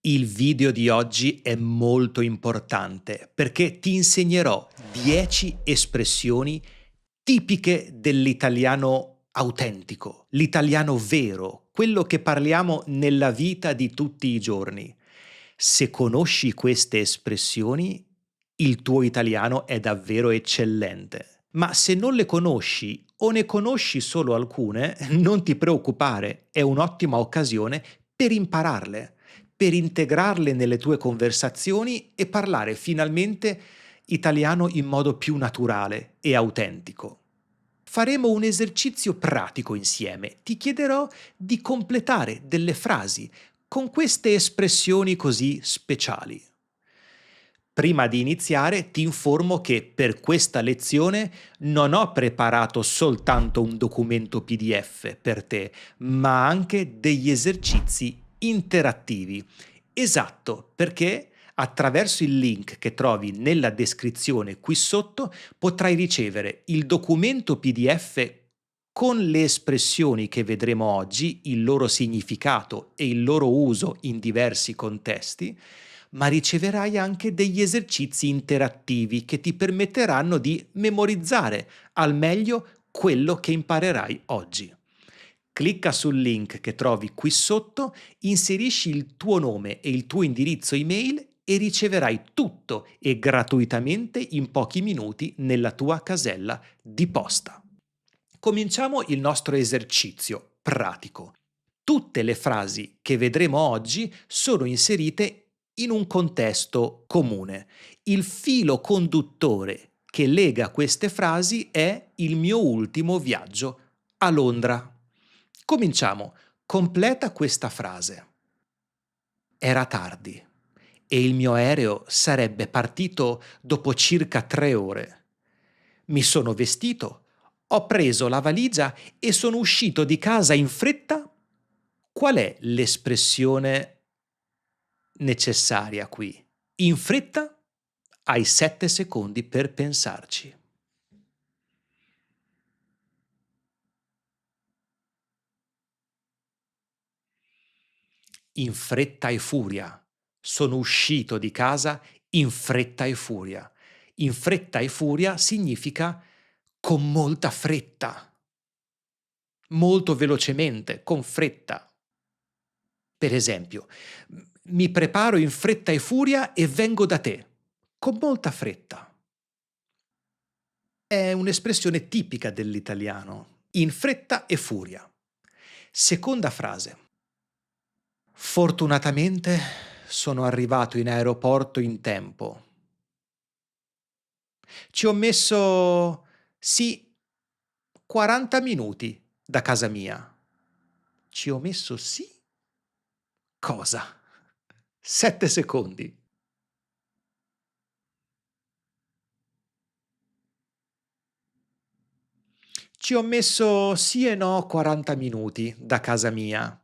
Il video di oggi è molto importante perché ti insegnerò 10 espressioni tipiche dell'italiano autentico, l'italiano vero, quello che parliamo nella vita di tutti i giorni. Se conosci queste espressioni, il tuo italiano è davvero eccellente. Ma se non le conosci o ne conosci solo alcune, non ti preoccupare, è un'ottima occasione per impararle, per integrarle nelle tue conversazioni e parlare finalmente italiano in modo più naturale e autentico. Faremo un esercizio pratico insieme. Ti chiederò di completare delle frasi con queste espressioni così speciali. Prima di iniziare ti informo che per questa lezione non ho preparato soltanto un documento PDF per te, ma anche degli esercizi interattivi. Esatto, perché attraverso il link che trovi nella descrizione qui sotto potrai ricevere il documento PDF con le espressioni che vedremo oggi, il loro significato e il loro uso in diversi contesti, ma riceverai anche degli esercizi interattivi che ti permetteranno di memorizzare al meglio quello che imparerai oggi. Clicca sul link che trovi qui sotto, inserisci il tuo nome e il tuo indirizzo email e riceverai tutto e gratuitamente in pochi minuti nella tua casella di posta. Cominciamo il nostro esercizio pratico. Tutte le frasi che vedremo oggi sono inserite in un contesto comune. Il filo conduttore che lega queste frasi è il mio ultimo viaggio a Londra. Cominciamo. Completa questa frase. Era tardi e il mio aereo sarebbe partito dopo circa 3 ore. Mi sono vestito, ho preso la valigia e sono uscito di casa in fretta. Qual è l'espressione necessaria qui? In fretta? Hai 7 secondi per pensarci. In fretta e furia. Sono uscito di casa in fretta e furia. In fretta e furia significa con molta fretta, molto velocemente, con fretta. Per esempio, mi preparo in fretta e furia e vengo da te, con molta fretta. È un'espressione tipica dell'italiano, in fretta e furia. Seconda frase. Fortunatamente sono arrivato in aeroporto in tempo. Ci ho messo, sì, 40 minuti da casa mia. Ci ho messo sì? Cosa? 7 secondi. Ci ho messo sì e no 40 minuti da casa mia.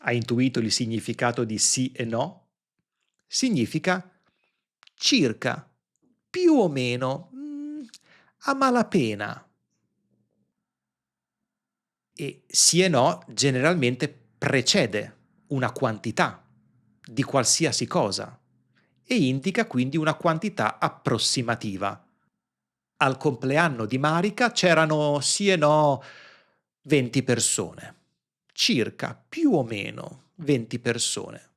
Hai intuito il significato di sì e no? Significa circa, più o meno, a malapena. E sì e no generalmente precede una quantità di qualsiasi cosa e indica quindi una quantità approssimativa. Al compleanno di Marica c'erano sì e no 20 persone, circa, più o meno 20 persone.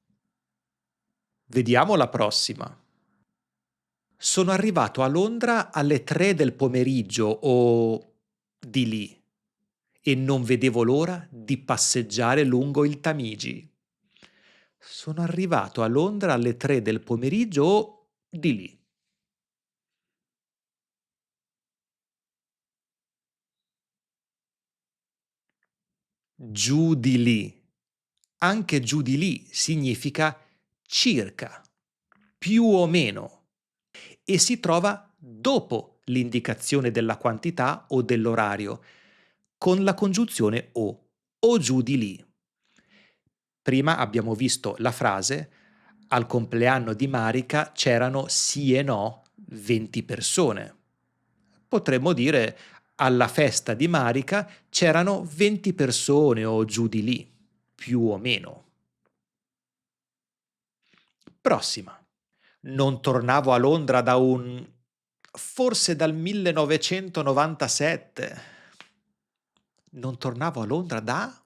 Vediamo la prossima. Sono arrivato a Londra alle 3 del pomeriggio o di lì e non vedevo l'ora di passeggiare lungo il Tamigi. Sono arrivato a Londra alle 3 del pomeriggio o di lì. Giù di lì. Anche giù di lì significa circa, più o meno, e si trova dopo l'indicazione della quantità o dell'orario, con la congiunzione o giù di lì. Prima abbiamo visto la frase al compleanno di Marica c'erano sì e no 20 persone. Potremmo dire alla festa di Marica c'erano 20 persone o giù di lì, più o meno. Prossima. Non tornavo a Londra da forse dal 1997. Non tornavo a Londra da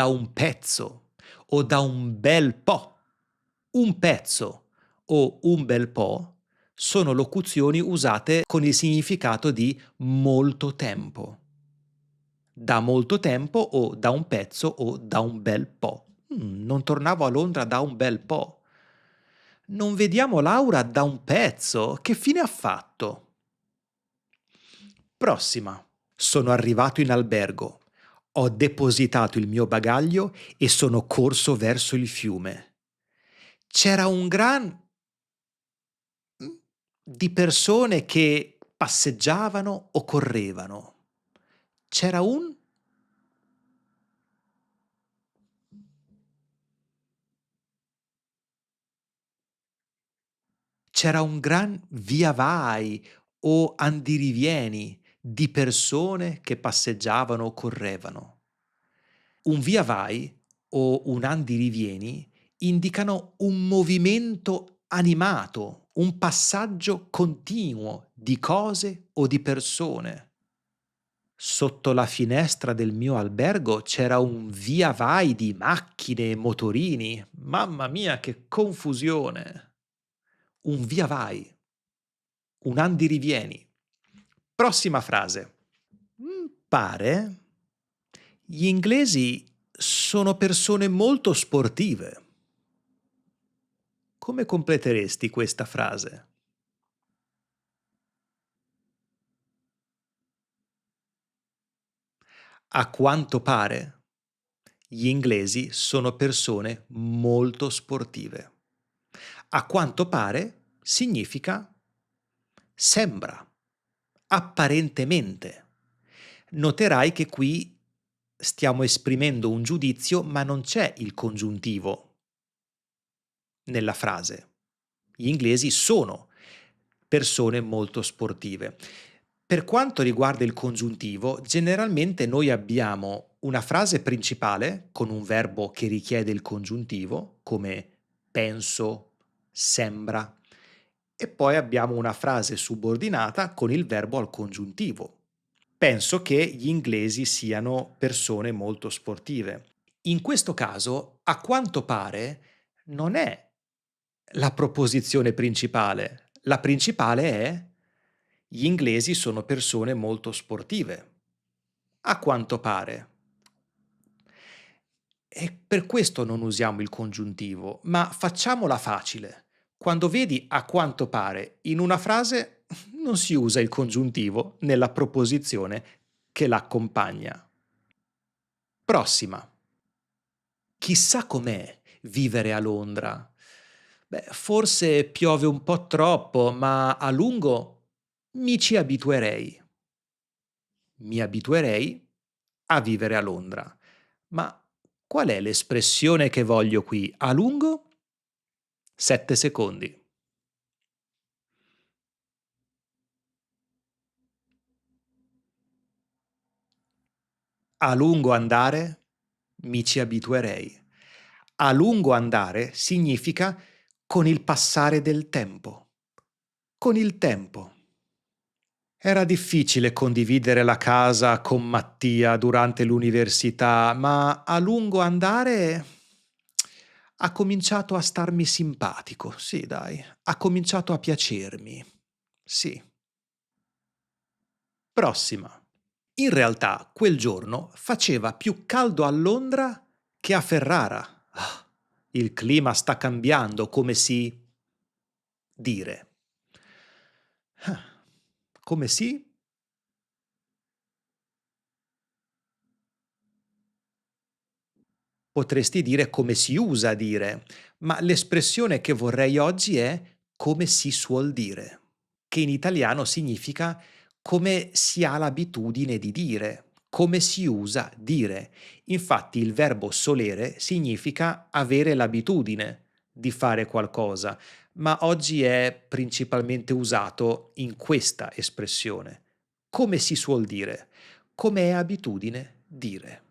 un pezzo o da un bel po'. Un pezzo o un bel po' sono locuzioni usate con il significato di molto tempo. Da molto tempo o da un pezzo o da un bel po'. Non tornavo a Londra da un bel po'. Non vediamo Laura da un pezzo. Che fine ha fatto? Prossima. Sono arrivato in albergo. Ho depositato il mio bagaglio e sono corso verso il fiume. C'era un gran di persone che passeggiavano o correvano. C'era un C'era un gran via vai o andirivieni di persone che passeggiavano o correvano. Un via vai o un andirivieni indicano un movimento animato, un passaggio continuo di cose o di persone. Sotto la finestra del mio albergo c'era un via vai di macchine e motorini. Mamma mia, che confusione! Un via vai, un andirivieni. Prossima frase. Pare gli inglesi sono persone molto sportive. Come completeresti questa frase? A quanto pare, gli inglesi sono persone molto sportive. A quanto pare significa sembra, apparentemente. Noterai che qui stiamo esprimendo un giudizio, ma non c'è il congiuntivo nella frase. Gli inglesi sono persone molto sportive. Per quanto riguarda il congiuntivo, generalmente noi abbiamo una frase principale con un verbo che richiede il congiuntivo, come penso, sembra, e poi abbiamo una frase subordinata con il verbo al congiuntivo. Penso che gli inglesi siano persone molto sportive. In questo caso, a quanto pare, non è la proposizione principale. La principale è gli inglesi sono persone molto sportive. A quanto pare. E per questo non usiamo il congiuntivo, ma facciamola facile. Quando vedi a quanto pare in una frase non si usa il congiuntivo nella proposizione che l'accompagna. Prossima. Chissà com'è vivere a Londra. Beh, forse piove un po' troppo, ma a lungo mi ci abituerei. Mi abituerei a vivere a Londra. Ma qual è l'espressione che voglio qui? A lungo? 7 secondi. A lungo andare mi ci abituerei. A lungo andare significa con il passare del tempo. Con il tempo. Era difficile condividere la casa con Mattia durante l'università, ma a lungo andare ha cominciato a starmi simpatico. Sì, dai, ha cominciato a piacermi. Sì. Prossima. In realtà quel giorno faceva più caldo a Londra che a Ferrara. Ah, il clima sta cambiando, come si dire. Ah, come si? Potresti dire come si usa a dire, ma l'espressione che vorrei oggi è come si suol dire, che in italiano significa come si ha l'abitudine di dire, come si usa dire. Infatti il verbo solere significa avere l'abitudine di fare qualcosa, ma oggi è principalmente usato in questa espressione, come si suol dire, come è abitudine dire.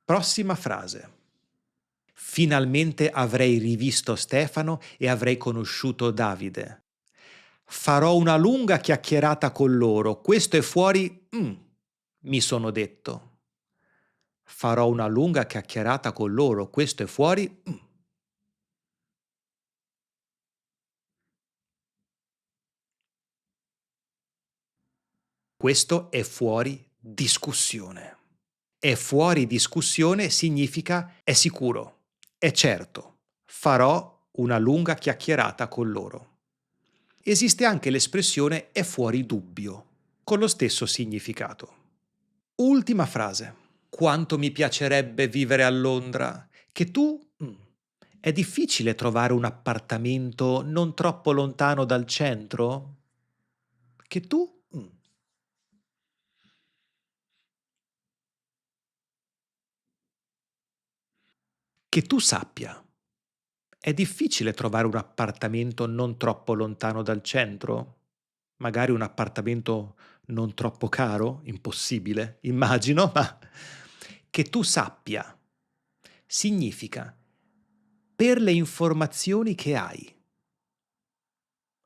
Prossima frase. Finalmente avrei rivisto Stefano e avrei conosciuto Davide. Farò una lunga chiacchierata con loro, questo è fuori, mi sono detto. Farò una lunga chiacchierata con loro, questo è fuori, questo è fuori discussione. È fuori discussione significa è sicuro, è certo. Farò una lunga chiacchierata con loro. Esiste anche l'espressione è fuori dubbio, con lo stesso significato. Ultima frase. Quanto mi piacerebbe vivere a Londra, che tu... È difficile trovare un appartamento non troppo lontano dal centro? Che tu... Che tu sappia. È difficile trovare un appartamento non troppo lontano dal centro? Magari un appartamento non troppo caro? Impossibile, immagino, ma che tu sappia significa per le informazioni che hai.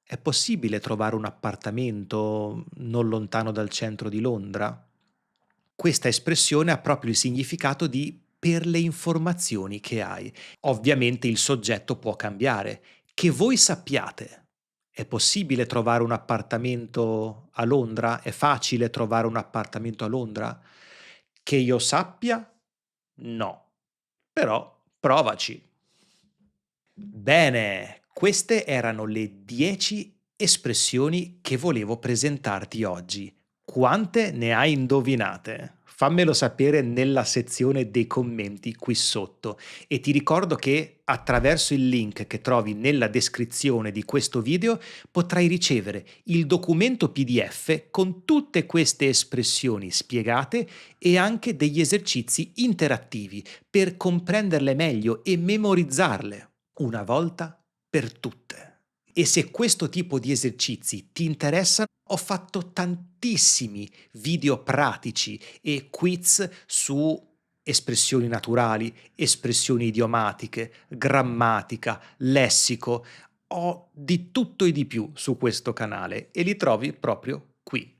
È possibile trovare un appartamento non lontano dal centro di Londra? Questa espressione ha proprio il significato di per le informazioni che hai. Ovviamente il soggetto può cambiare. Che voi sappiate. È possibile trovare un appartamento a Londra? È facile trovare un appartamento a Londra? Che io sappia? No. Però provaci. Bene, queste erano le 10 espressioni che volevo presentarti oggi. Quante ne hai indovinate? Fammelo sapere nella sezione dei commenti qui sotto e ti ricordo che attraverso il link che trovi nella descrizione di questo video potrai ricevere il documento PDF con tutte queste espressioni spiegate e anche degli esercizi interattivi per comprenderle meglio e memorizzarle una volta per tutte. E se questo tipo di esercizi ti interessano, ho fatto tantissimi video pratici e quiz su espressioni naturali, espressioni idiomatiche, grammatica, lessico. Ho di tutto e di più su questo canale e li trovi proprio qui.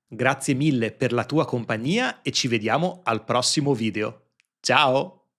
Grazie mille per la tua compagnia e ci vediamo al prossimo video. Ciao!